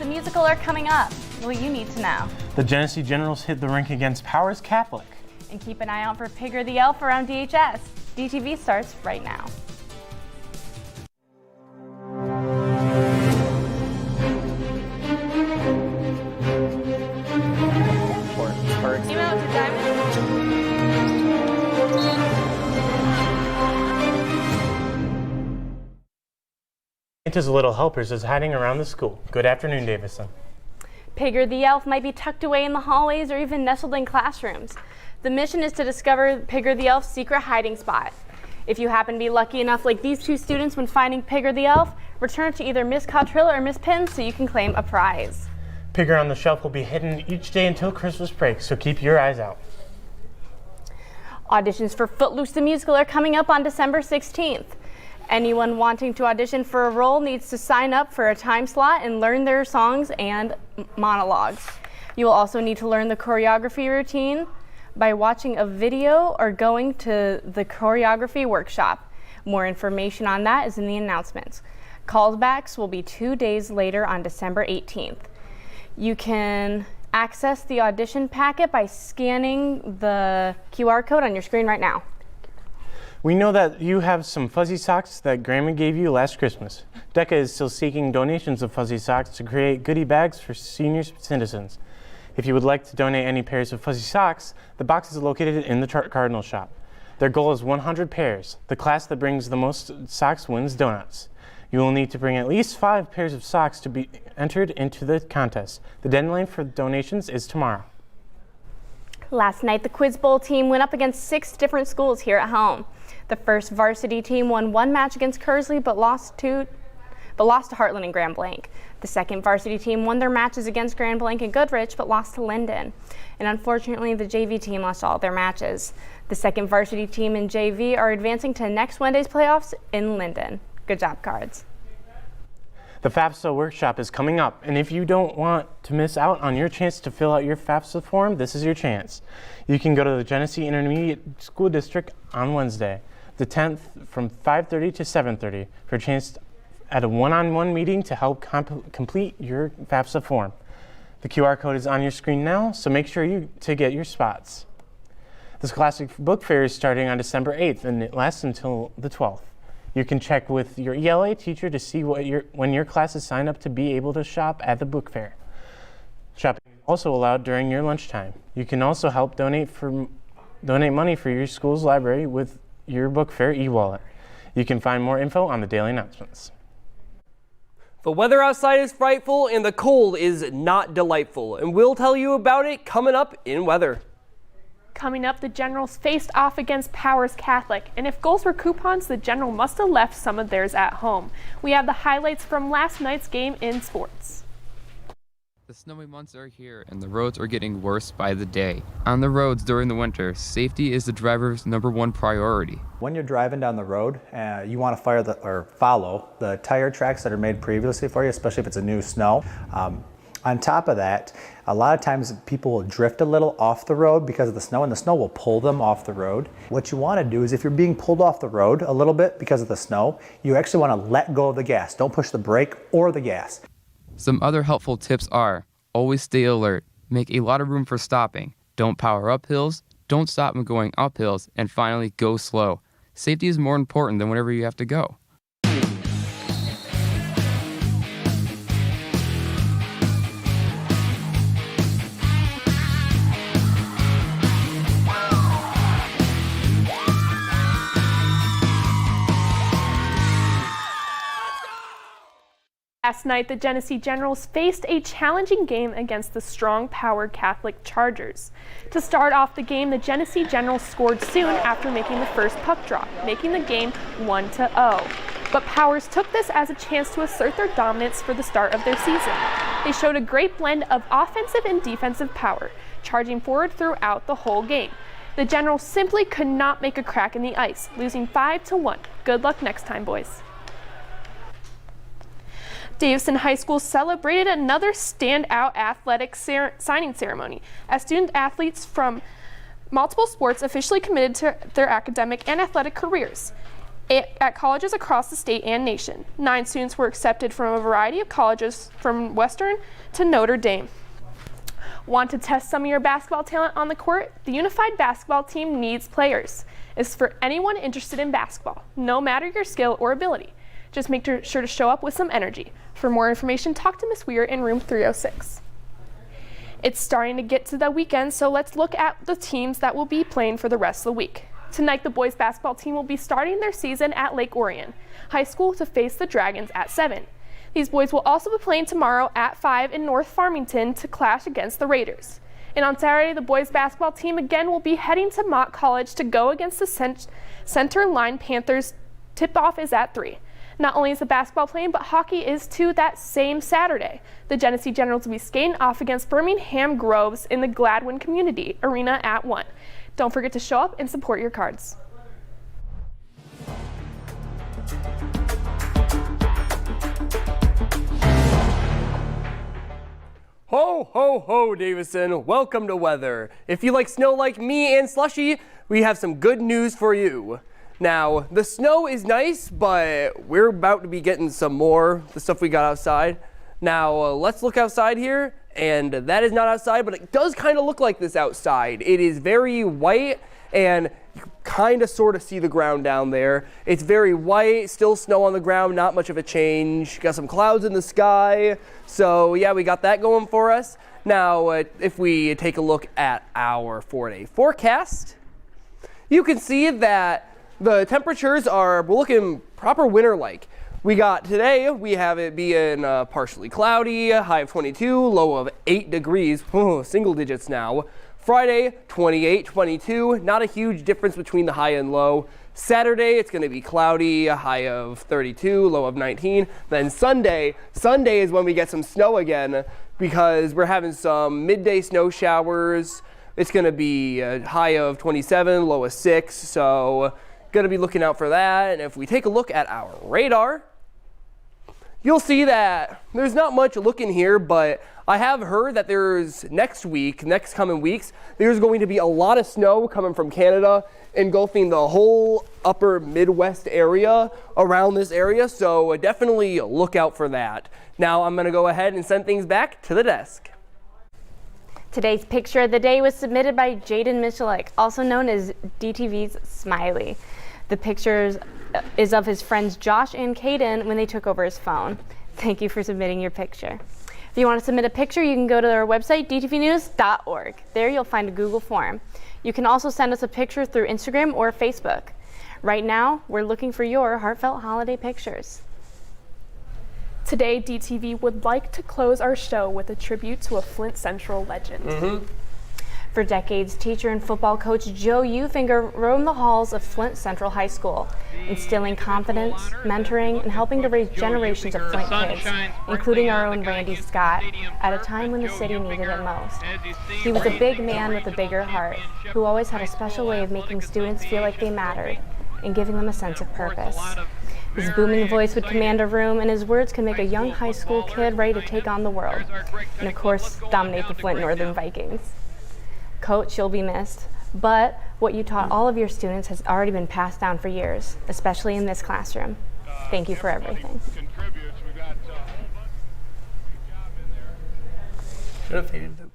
the musical are coming up. What you need to know. The Genesee Generals hit the rink against Powers Catholic. And keep an eye out for Pigger the Elf around DHS. DTV starts right now. Santa's Little Helpers is hiding around the school. Good afternoon, Davison. Pigger the Elf might be tucked away in the hallways or even nestled in classrooms. The mission is to discover Pigger the Elf's secret hiding spot. If you happen to be lucky enough, like these two students when finding Pigger the Elf, return it to either Miss Cottrilla or Miss Pin so you can claim a prize. Pigger on the Shelf will be hidden each day until Christmas break, so keep your eyes out. Auditions for Footloose the Musical are coming up on December 16th. Anyone wanting to audition for a role needs to sign up for a time slot and learn their songs and monologues. You will also need to learn the choreography routine by watching a video or going to the choreography workshop. More information on that is in the announcements. Callbacks will be 2 days later on December 18th. You can access the audition packet by scanning the QR code on your screen right now. We know that you have some fuzzy socks that Grandma gave you last Christmas. DECA is still seeking donations of fuzzy socks to create goodie bags for senior citizens. If you would like to donate any pairs of fuzzy socks, the box is located in the Cardinal shop. Their goal is 100 pairs. The class that brings the most socks wins donuts. You will need to bring at least 5 pairs of socks to be entered into the contest. The deadline for donations is tomorrow. Last night, the Quiz Bowl team went up against 6 different schools here at home. The first varsity team won 1 match against Kearsley, but lost to Heartland and Grand Blanc. The second varsity team won their matches against Grand Blanc and Goodrich, but lost to Linden. And unfortunately, the JV team lost all their matches. The second varsity team in JV are advancing to next Wednesday's playoffs in Linden. Good job, Cards. The FAFSA workshop is coming up, and if you don't want to miss out on your chance to fill out your FAFSA form, this is your chance. You can go to the Genesee Intermediate School District on Wednesday, the 10th, from 5:30 to 7:30 for a chance at a one-on-one meeting to help complete your FAFSA form. The QR code is on your screen now, so make sure to get your spots. The Scholastic Book Fair is starting on December 8th, and it lasts until the 12th. You can check with your ELA teacher to see when your classes sign up to be able to shop at the book fair. Shopping is also allowed during your lunchtime. You can also help donate money for your school's library with your book fair e-wallet. You can find more info on the daily announcements. The weather outside is frightful and the cold is not delightful, and we'll tell you about it coming up in weather. Coming up, the Generals faced off against Powers Catholic, and if goals were coupons, the General must have left some of theirs at home. We have the highlights from last night's game in sports. The snowy months are here, and the roads are getting worse by the day. On the roads during the winter, safety is the driver's #1 priority. When you're driving down the road, you want to follow the tire tracks that are made previously for you, especially if it's a new snow. On top of that, a lot of times people will drift a little off the road because of the snow, and the snow will pull them off the road. What you want to do is if you're being pulled off the road a little bit because of the snow, you actually want to let go of the gas. Don't push the brake or the gas. Some other helpful tips are, always stay alert, make a lot of room for stopping, don't power up hills, don't stop when going up hills, and finally, go slow. Safety is more important than whenever you have to go. Last night, the Genesee Generals faced a challenging game against the strong Powers Catholic Chargers. To start off the game, the Genesee Generals scored soon after making the first puck drop, making the game 1-0. But Powers took this as a chance to assert their dominance for the start of their season. They showed a great blend of offensive and defensive power, charging forward throughout the whole game. The Generals simply could not make a crack in the ice, losing 5-1. Good luck next time, boys. Davison High School celebrated another standout athletic signing ceremony as student athletes from multiple sports officially committed to their academic and athletic careers. at colleges across the state and nation. 9 students were accepted from a variety of colleges from Western to Notre Dame. Want to test some of your basketball talent on the court? The Unified Basketball Team needs players. It's for anyone interested in basketball, no matter your skill or ability. Just make sure to show up with some energy. For more information, talk to Ms. Weir in room 306. It's starting to get to the weekend, so let's look at the teams that will be playing for the rest of the week. Tonight, the boys basketball team will be starting their season at Lake Orion High School to face the Dragons at 7. These boys will also be playing tomorrow at 5 in North Farmington to clash against the Raiders. And on Saturday, the boys basketball team again will be heading to Mott College to go against the Center Line Panthers. Tip-off is at 3. Not only is the basketball playing, but hockey is too that same Saturday. The Genesee Generals will be skating off against Birmingham Groves in the Gladwin Community Arena at 1. Don't forget to show up and support your cards. Ho, ho, ho, Davison. Welcome to weather. If you like snow like me and slushy, we have some good news for you. Now, the snow is nice, but we're about to be getting some more, the stuff we got outside. Now, let's look outside here, and that is not outside, but it does kind of look like this outside. It is very white, and you kind of sort of see the ground down there. It's very white, still snow on the ground, not much of a change. Got some clouds in the sky, so yeah, we got that going for us. Now, if we take a look at our 4-day forecast, you can see that the temperatures we're looking proper winter-like. We got today, we have it being partially cloudy, high of 22, low of 8 degrees, single digits now. Friday, 28, 22, not a huge difference between the high and low. Saturday, it's going to be cloudy, a high of 32, low of 19. Then Sunday is when we get some snow again because we're having some midday snow showers. It's going to be a high of 27, low of 6, so going to be looking out for that. And if we take a look at our radar, you'll see that there's not much looking here, but I have heard that there's next coming weeks, there's going to be a lot of snow coming from Canada, engulfing the whole upper Midwest area around this area, so definitely look out for that. Now I'm going to go ahead and send things back to the desk. Today's picture of the day was submitted by Jaden Michalik, also known as DTV's Smiley. The picture is of his friends Josh and Caden when they took over his phone. Thank you for submitting your picture. If you want to submit a picture, you can go to our website, dtvnews.org. There you'll find a Google form. You can also send us a picture through Instagram or Facebook. Right now, we're looking for your heartfelt holiday pictures. Today, DTV would like to close our show with a tribute to a Flint Central legend. For decades, teacher and football coach Joe Ufinger roamed the halls of Flint Central High School, instilling confidence, mentoring, and helping to raise generations of Flint kids, including our own Randy Scott, at a time when the city needed it most. He was a big man with a bigger heart, who always had a special way of making students feel like they mattered and giving them a sense of purpose. His booming voice would command a room, and his words could make a young high school kid ready to take on the world, and of course, dominate the Flint Northern Vikings. Coach, you'll be missed, but what you taught all of your students has already been passed down for years, especially in this classroom. Thank you for everything. Should have faded them.